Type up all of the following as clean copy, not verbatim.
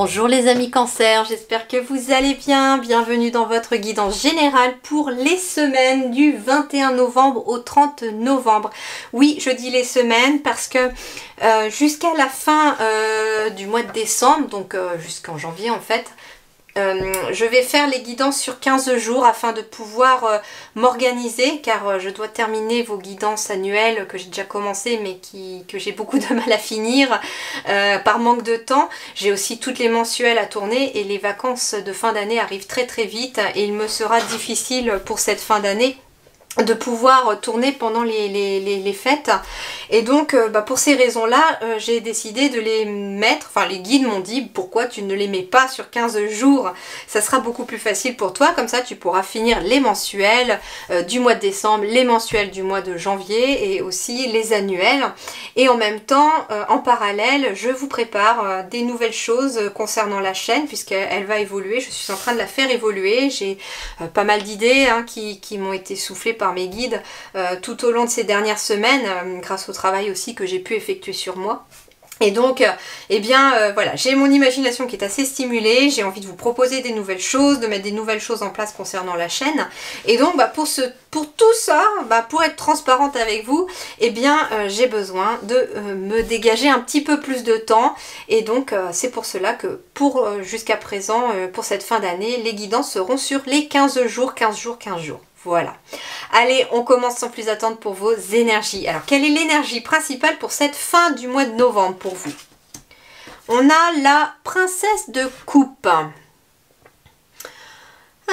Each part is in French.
Bonjour les amis Cancer, j'espère que vous allez bien. Bienvenue dans votre guidance générale pour les semaines du 21 novembre au 30 novembre. Oui, je dis les semaines parce que jusqu'à la fin du mois de décembre, donc jusqu'en janvier en fait, je vais faire les guidances sur 15 jours afin de pouvoir m'organiser car je dois terminer vos guidances annuelles que j'ai déjà commencé mais que j'ai beaucoup de mal à finir par manque de temps. J'ai aussi toutes les mensuelles à tourner et les vacances de fin d'année arrivent très très vite et il me sera difficile pour cette fin d'année de pouvoir tourner pendant les fêtes. Et donc pour ces raisons là j'ai décidé de les mettre, enfin les guides m'ont dit pourquoi tu ne les mets pas sur 15 jours, ça sera beaucoup plus facile pour toi, comme ça tu pourras finir les mensuels du mois de décembre, les mensuels du mois de janvier et aussi les annuels. Et en même temps en parallèle je vous prépare des nouvelles choses concernant la chaîne puisqu'elle va évoluer, je suis en train de la faire évoluer. J'ai pas mal d'idées qui m'ont été soufflées par mes guides tout au long de ces dernières semaines grâce au travail aussi que j'ai pu effectuer sur moi. Et donc, voilà, j'ai mon imagination qui est assez stimulée, j'ai envie de vous proposer des nouvelles choses, de mettre des nouvelles choses en place concernant la chaîne. Et donc, pour tout ça, pour être transparente avec vous, j'ai besoin de me dégager un petit peu plus de temps. Et donc, c'est pour cela que jusqu'à présent, pour cette fin d'année, les guidances seront sur les 15 jours, 15 jours, 15 jours. Voilà. Allez, on commence sans plus attendre pour vos énergies. Alors, quelle est l'énergie principale pour cette fin du mois de novembre pour vous? On a la princesse de coupe.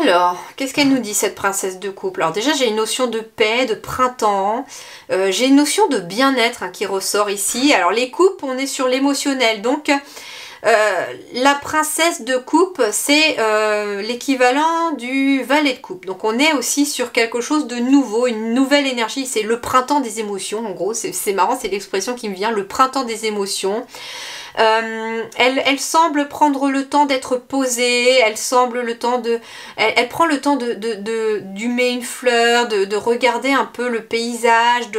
Alors, qu'est-ce qu'elle nous dit cette princesse de coupe? Alors déjà, j'ai une notion de paix, de printemps. J'ai une notion de bien-être qui ressort ici. Alors, les coupes, on est sur l'émotionnel. Donc, la princesse de coupe, c'est l'équivalent du valet de coupe. Donc on est aussi sur quelque chose de nouveau, une nouvelle énergie. C'est le printemps des émotions, en gros. C'est marrant, c'est l'expression qui me vient, le printemps des émotions. Elle semble prendre le temps d'être posée, elle prend le temps d'humer une fleur, de regarder un peu le paysage,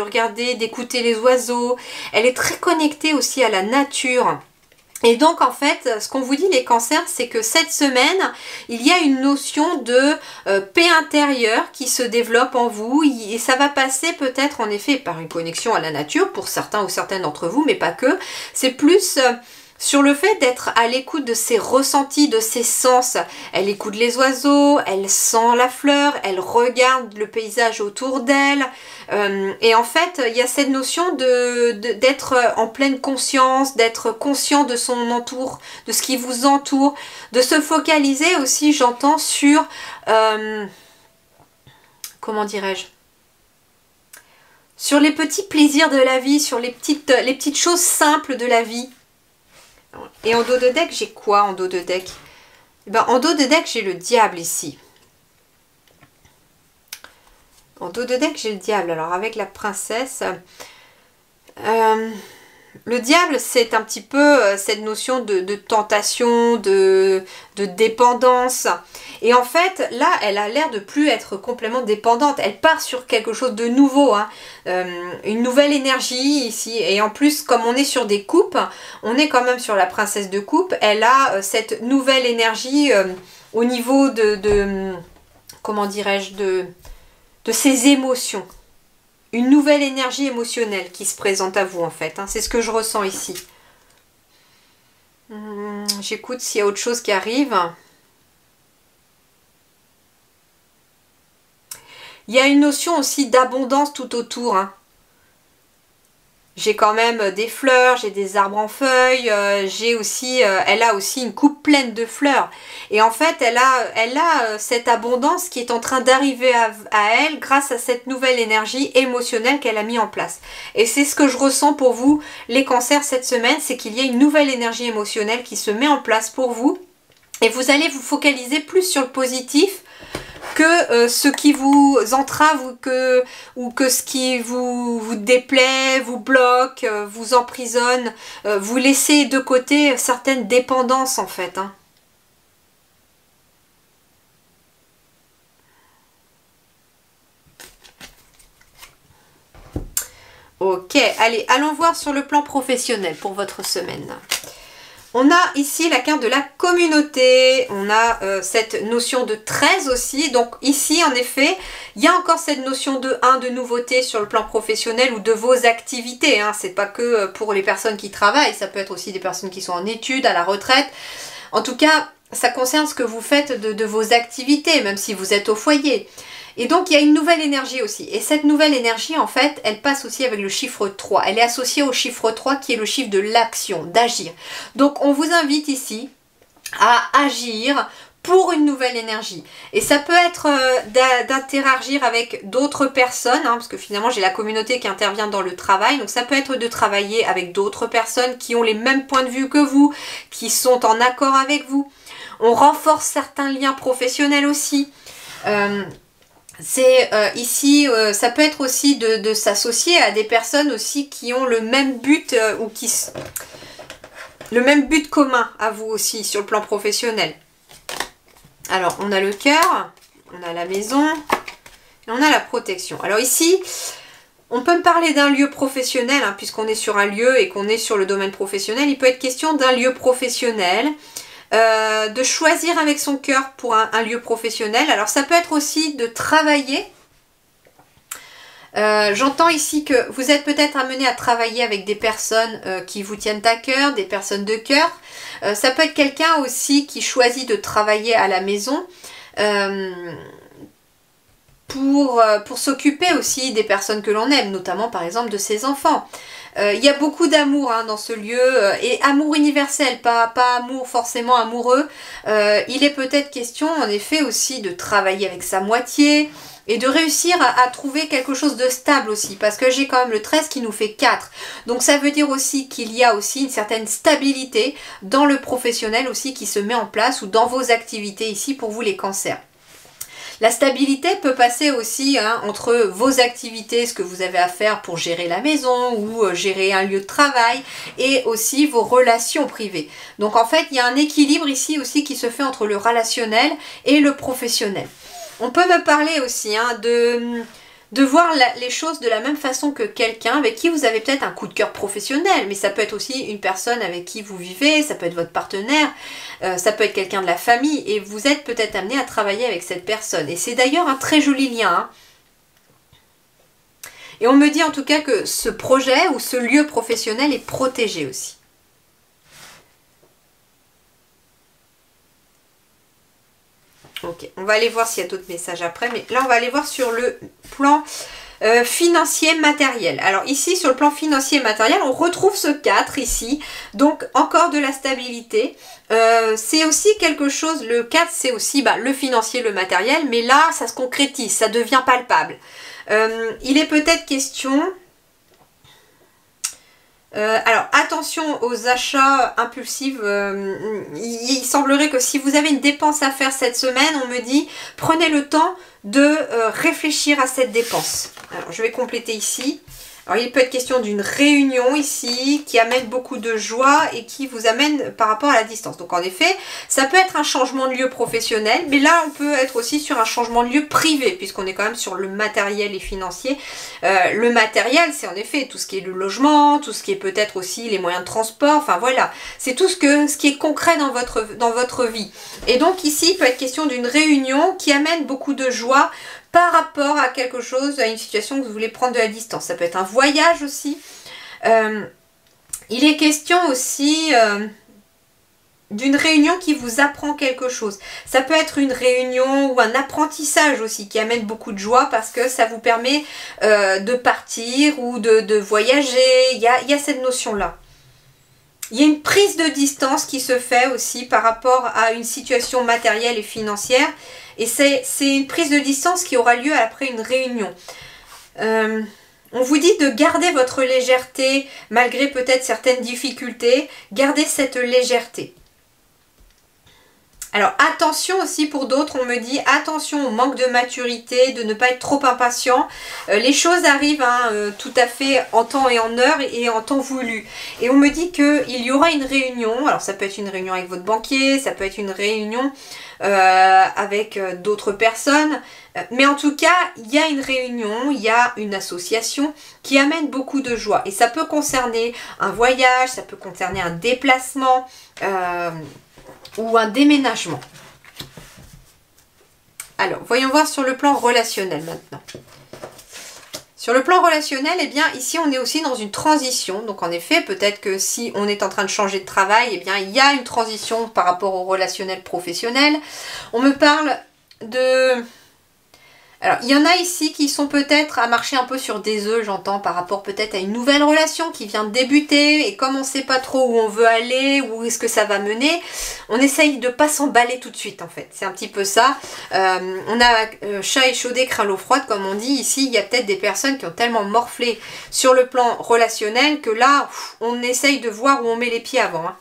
d'écouter les oiseaux. Elle est très connectée aussi à la nature. Et donc en fait, ce qu'on vous dit les cancers, c'est que cette semaine, il y a une notion de paix intérieure qui se développe en vous et ça va passer peut-être en effet par une connexion à la nature pour certains ou certaines d'entre vous, mais pas que. C'est plus sur le fait d'être à l'écoute de ses ressentis, de ses sens. Elle écoute les oiseaux, elle sent la fleur, elle regarde le paysage autour d'elle. Et en fait, il y a cette notion d'être en pleine conscience, d'être conscient de son entour, de ce qui vous entoure, de se focaliser aussi, j'entends, sur, comment dirais-je, sur les petits plaisirs de la vie, sur les petites choses simples de la vie. Et en dos de deck, j'ai quoi en dos de deck? En dos de deck, j'ai le diable ici. En dos de deck, j'ai le diable. Alors, avec la princesse, le diable, c'est un petit peu cette notion de tentation, de dépendance. Et en fait, là, elle a l'air de plus être complètement dépendante. Elle part sur quelque chose de nouveau, une nouvelle énergie ici. Et en plus, comme on est sur des coupes, on est quand même sur la princesse de coupe. Elle a cette nouvelle énergie au niveau comment dirais-je, de ses émotions. Une nouvelle énergie émotionnelle qui se présente à vous en fait. C'est ce que je ressens ici. J'écoute s'il y a autre chose qui arrive. Il y a une notion aussi d'abondance tout autour. J'ai quand même des fleurs, j'ai des arbres en feuilles, elle a aussi une coupe pleine de fleurs. Et en fait, elle a cette abondance qui est en train d'arriver à elle grâce à cette nouvelle énergie émotionnelle qu'elle a mis en place. Et c'est ce que je ressens pour vous, les cancers, cette semaine, c'est qu'il y a une nouvelle énergie émotionnelle qui se met en place pour vous. Et vous allez vous focaliser plus sur le positif que ce qui vous entrave ou que ce qui vous déplaît, vous bloque, vous emprisonne, vous laissez de côté certaines dépendances en fait. Ok, allez, allons voir sur le plan professionnel pour votre semaine. On a ici la carte de la communauté, on a cette notion de 13 aussi, donc ici en effet, il y a encore cette notion de nouveauté sur le plan professionnel ou de vos activités, hein. C'est pas que pour les personnes qui travaillent, ça peut être aussi des personnes qui sont en études, à la retraite. En tout cas, ça concerne ce que vous faites de vos activités, même si vous êtes au foyer. Et donc il y a une nouvelle énergie aussi. Et cette nouvelle énergie, en fait, elle passe aussi avec le chiffre 3. Elle est associée au chiffre 3 qui est le chiffre de l'action, d'agir. Donc on vous invite ici à agir pour une nouvelle énergie. Et ça peut être d'interagir avec d'autres personnes, hein, parce que finalement j'ai la communauté qui intervient dans le travail. Donc ça peut être de travailler avec d'autres personnes qui ont les mêmes points de vue que vous, qui sont en accord avec vous. On renforce certains liens professionnels aussi. Ici, ça peut être aussi de s'associer à des personnes aussi qui ont le même but ou le même but commun à vous aussi sur le plan professionnel. Alors, on a le cœur, on a la maison et on a la protection. Alors ici, on peut me parler d'un lieu professionnel, hein, puisqu'on est sur un lieu et qu'on est sur le domaine professionnel. Il peut être question d'un lieu professionnel. De choisir avec son cœur pour un lieu professionnel. Alors ça peut être aussi de travailler. J'entends ici que vous êtes peut-être amené à travailler avec des personnes qui vous tiennent à cœur, des personnes de cœur. Ça peut être quelqu'un aussi qui choisit de travailler à la maison pour s'occuper aussi des personnes que l'on aime, notamment par exemple de ses enfants. Il y a beaucoup d'amour hein, dans ce lieu, et amour universel, pas amour forcément amoureux. Il est peut-être question en effet aussi de travailler avec sa moitié et de réussir à trouver quelque chose de stable aussi, parce que j'ai quand même le 13 qui nous fait 4. Donc ça veut dire aussi qu'il y a aussi une certaine stabilité dans le professionnel aussi qui se met en place ou dans vos activités ici pour vous les cancers. La stabilité peut passer aussi hein, entre vos activités, ce que vous avez à faire pour gérer la maison ou gérer un lieu de travail et aussi vos relations privées. Donc en fait, il y a un équilibre ici aussi qui se fait entre le relationnel et le professionnel. On peut me parler aussi hein, de voir les choses de la même façon que quelqu'un avec qui vous avez peut-être un coup de cœur professionnel, mais ça peut être aussi une personne avec qui vous vivez, ça peut être votre partenaire, ça peut être quelqu'un de la famille, et vous êtes peut-être amené à travailler avec cette personne. Et c'est d'ailleurs un très joli lien. Hein. Et on me dit en tout cas que ce projet ou ce lieu professionnel est protégé aussi. Ok, on va aller voir s'il y a d'autres messages après, mais là on va aller voir sur le plan financier matériel. Alors ici sur le plan financier matériel, on retrouve ce 4 ici, donc encore de la stabilité. C'est aussi quelque chose, le 4 c'est aussi le financier, le matériel, mais là ça se concrétise, ça devient palpable. Il est peut-être question... alors attention aux achats impulsifs, il semblerait que si vous avez une dépense à faire cette semaine, on me dit prenez le temps de réfléchir à cette dépense. Alors je vais compléter ici. Alors il peut être question d'une réunion ici qui amène beaucoup de joie et qui vous amène par rapport à la distance. Donc en effet, ça peut être un changement de lieu professionnel, mais là on peut être aussi sur un changement de lieu privé puisqu'on est quand même sur le matériel et financier. Le matériel, c'est en effet tout ce qui est le logement, tout ce qui est peut-être aussi les moyens de transport, enfin voilà. C'est tout ce qui est concret dans votre vie. Et donc ici, il peut être question d'une réunion qui amène beaucoup de joie par rapport à quelque chose, à une situation que vous voulez prendre de la distance. Ça peut être un voyage aussi. Il est question aussi d'une réunion qui vous apprend quelque chose. Ça peut être une réunion ou un apprentissage aussi qui amène beaucoup de joie parce que ça vous permet de partir ou de voyager. Il y a cette notion-là. Il y a une prise de distance qui se fait aussi par rapport à une situation matérielle et financière. Et c'est une prise de distance qui aura lieu après une réunion. On vous dit de garder votre légèreté malgré peut-être certaines difficultés. Gardez cette légèreté. Alors attention aussi pour d'autres, on me dit attention au manque de maturité, de ne pas être trop impatient. Les choses arrivent tout à fait en temps et en heure et en temps voulu. Et on me dit qu'il y aura une réunion, alors ça peut être une réunion avec votre banquier, ça peut être une réunion avec d'autres personnes. Mais en tout cas, il y a une réunion, il y a une association qui amène beaucoup de joie. Et ça peut concerner un voyage, ça peut concerner un déplacement ou un déménagement. Alors, voyons voir sur le plan relationnel maintenant. Sur le plan relationnel, eh bien, ici, on est aussi dans une transition. Donc, en effet, peut-être que si on est en train de changer de travail, eh bien, il y a une transition par rapport au relationnel professionnel. On me parle de... Alors, il y en a ici qui sont peut-être à marcher un peu sur des œufs, j'entends, par rapport peut-être à une nouvelle relation qui vient de débuter. Et comme on ne sait pas trop où on veut aller, où est-ce que ça va mener, on essaye de ne pas s'emballer tout de suite, en fait. C'est un petit peu ça. On a chat échaudé, craint l'eau froide, comme on dit. Ici, il y a peut-être des personnes qui ont tellement morflé sur le plan relationnel que là, on essaye de voir où on met les pieds avant, hein.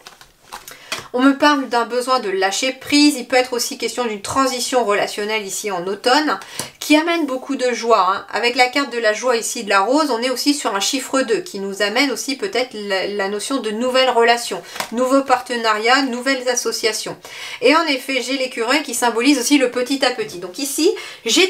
On me parle d'un besoin de lâcher prise. Il peut être aussi question d'une transition relationnelle ici en automne qui amène beaucoup de joie, hein. Avec la carte de la joie ici de la rose, on est aussi sur un chiffre 2 qui nous amène aussi peut-être la notion de nouvelles relations, nouveaux partenariats, nouvelles associations. Et en effet, j'ai l'écureuil qui symbolise aussi le petit à petit. Donc ici, j'ai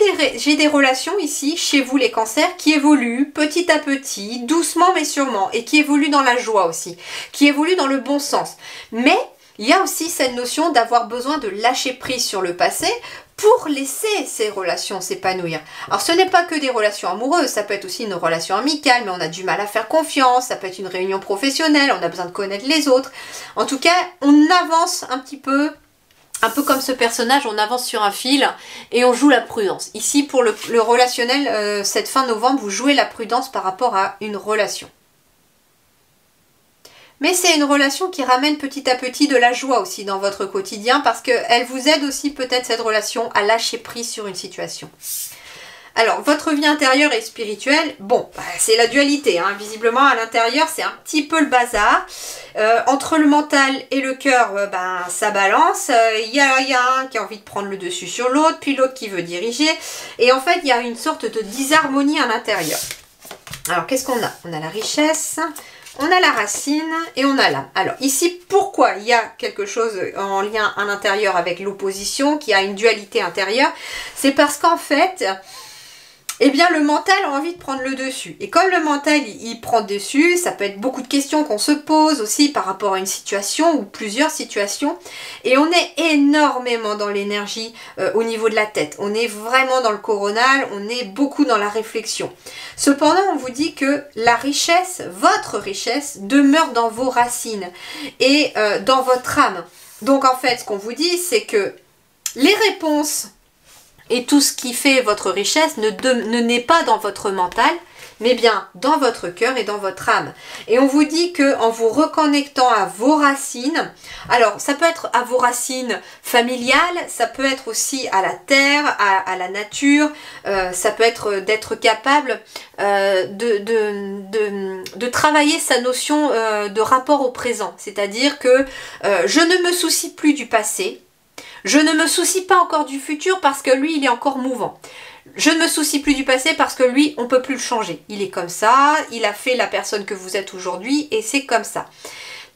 des relations ici, chez vous les cancers, qui évoluent petit à petit, doucement mais sûrement, et qui évoluent dans la joie aussi, qui évoluent dans le bon sens. Mais il y a aussi cette notion d'avoir besoin de lâcher prise sur le passé pour laisser ces relations s'épanouir. Alors ce n'est pas que des relations amoureuses, ça peut être aussi une relation amicale, mais on a du mal à faire confiance, ça peut être une réunion professionnelle, on a besoin de connaître les autres. En tout cas, on avance un peu comme ce personnage, on avance sur un fil et on joue la prudence. Ici, pour le relationnel, cette fin novembre, vous jouez la prudence par rapport à une relation. Mais c'est une relation qui ramène petit à petit de la joie aussi dans votre quotidien parce qu'elle vous aide aussi peut-être cette relation à lâcher prise sur une situation. Alors, votre vie intérieure et spirituelle, bon, bah, c'est la dualité, hein. Visiblement à l'intérieur c'est un petit peu le bazar. Entre le mental et le cœur, ben, ça balance. Il y a un qui a envie de prendre le dessus sur l'autre, puis l'autre qui veut diriger. Et en fait, il y a une sorte de disharmonie à l'intérieur. Alors, qu'est-ce qu'on a? On a la richesse... On a la racine et on a l'âme. Alors ici, pourquoi il y a quelque chose en lien à l'intérieur avec l'opposition, qui a une dualité intérieure? C'est parce qu'en fait, eh bien le mental a envie de prendre le dessus. Et comme le mental, il prend dessus, ça peut être beaucoup de questions qu'on se pose aussi par rapport à une situation ou plusieurs situations. Et on est énormément dans l'énergie au niveau de la tête. On est vraiment dans le coronal, on est beaucoup dans la réflexion. Cependant, on vous dit que la richesse, votre richesse, demeure dans vos racines et dans votre âme. Donc en fait, ce qu'on vous dit, c'est que les réponses et tout ce qui fait votre richesse ne naît pas dans votre mental, mais bien dans votre cœur et dans votre âme. Et on vous dit que en vous reconnectant à vos racines, alors ça peut être à vos racines familiales, ça peut être aussi à la terre, à la nature, ça peut être d'être capable de travailler sa notion de rapport au présent. C'est-à-dire que je ne me soucie plus du passé, je ne me soucie pas encore du futur parce que lui, il est encore mouvant. Je ne me soucie plus du passé parce que lui, on ne peut plus le changer. Il est comme ça, il a fait la personne que vous êtes aujourd'hui et c'est comme ça.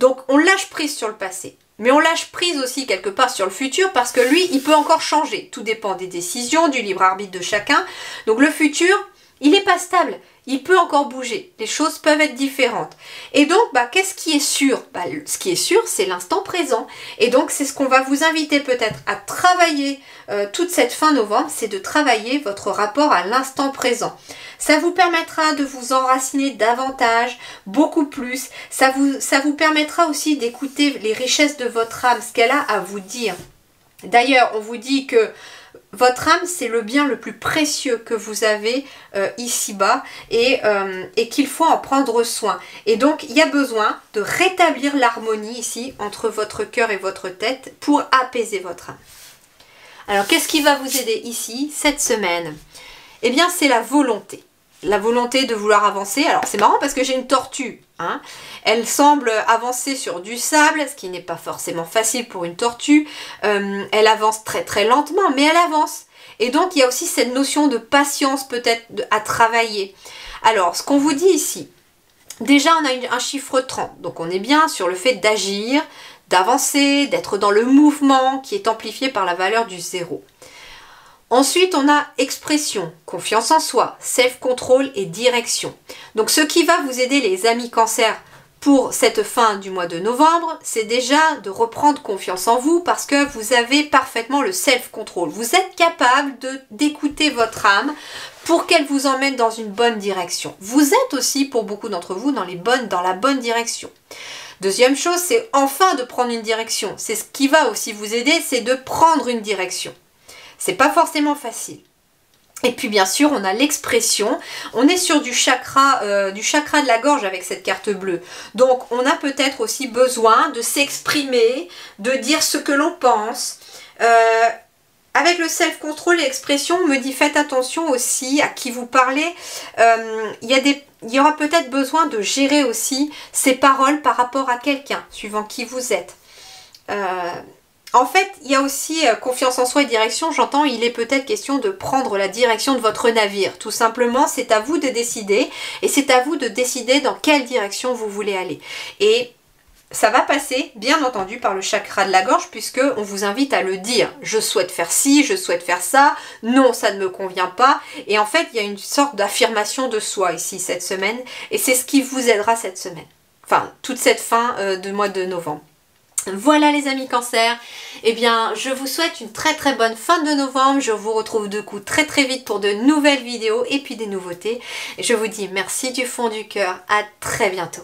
Donc, on lâche prise sur le passé. Mais on lâche prise aussi quelque part sur le futur parce que lui, il peut encore changer. Tout dépend des décisions, du libre arbitre de chacun. Donc, le futur, il n'est pas stable. Il peut encore bouger, les choses peuvent être différentes. Et donc, bah, qu'est-ce qui est sûr? Bah, ce qui est sûr, c'est l'instant présent. Et donc, c'est ce qu'on va vous inviter peut-être à travailler toute cette fin novembre, c'est de travailler votre rapport à l'instant présent. Ça vous permettra de vous enraciner davantage, beaucoup plus. Ça vous permettra aussi d'écouter les richesses de votre âme, ce qu'elle a à vous dire. D'ailleurs, on vous dit que votre âme, c'est le bien le plus précieux que vous avez ici-bas et qu'il faut en prendre soin. Et donc, il y a besoin de rétablir l'harmonie ici entre votre cœur et votre tête pour apaiser votre âme. Alors, qu'est-ce qui va vous aider ici, cette semaine? Eh bien, c'est la volonté. la volonté de vouloir avancer. Alors c'est marrant parce que j'ai une tortue, hein. Elle semble avancer sur du sable, ce qui n'est pas forcément facile pour une tortue. Elle avance très très lentement, mais elle avance. Et donc il y a aussi cette notion de patience peut-être à travailler. Alors ce qu'on vous dit ici, déjà on a un chiffre 30, donc on est bien sur le fait d'agir, d'avancer, d'être dans le mouvement qui est amplifié par la valeur du 0. Ensuite, on a expression, confiance en soi, self-control et direction. Donc, ce qui va vous aider, les amis Cancer, pour cette fin du mois de novembre, c'est déjà de reprendre confiance en vous parce que vous avez parfaitement le self-control. Vous êtes capable d'écouter votre âme pour qu'elle vous emmène dans une bonne direction. Vous êtes aussi, pour beaucoup d'entre vous, dans la bonne direction. Deuxième chose, c'est enfin de prendre une direction. C'est ce qui va aussi vous aider, c'est de prendre une direction. C'est pas forcément facile. Et puis bien sûr, on a l'expression. On est sur du chakra de la gorge avec cette carte bleue. Donc on a peut-être aussi besoin de s'exprimer, de dire ce que l'on pense. Avec le self-control et l'expression, on me dit faites attention aussi à qui vous parlez. Il y aura peut-être besoin de gérer aussi ses paroles par rapport à quelqu'un, suivant qui vous êtes. En fait, il y a aussi confiance en soi et direction, j'entends, il est peut-être question de prendre la direction de votre navire. Tout simplement, c'est à vous de décider et c'est à vous de décider dans quelle direction vous voulez aller. Et ça va passer, bien entendu, par le chakra de la gorge puisque on vous invite à le dire. Je souhaite faire ci, je souhaite faire ça, non, ça ne me convient pas. Et en fait, il y a une sorte d'affirmation de soi ici cette semaine et c'est ce qui vous aidera cette semaine. Enfin, toute cette fin de mois de novembre. Voilà les amis Cancer, eh bien je vous souhaite une très très bonne fin de novembre, je vous retrouve de coup très très vite pour de nouvelles vidéos et puis des nouveautés. Et je vous dis merci du fond du cœur, à très bientôt.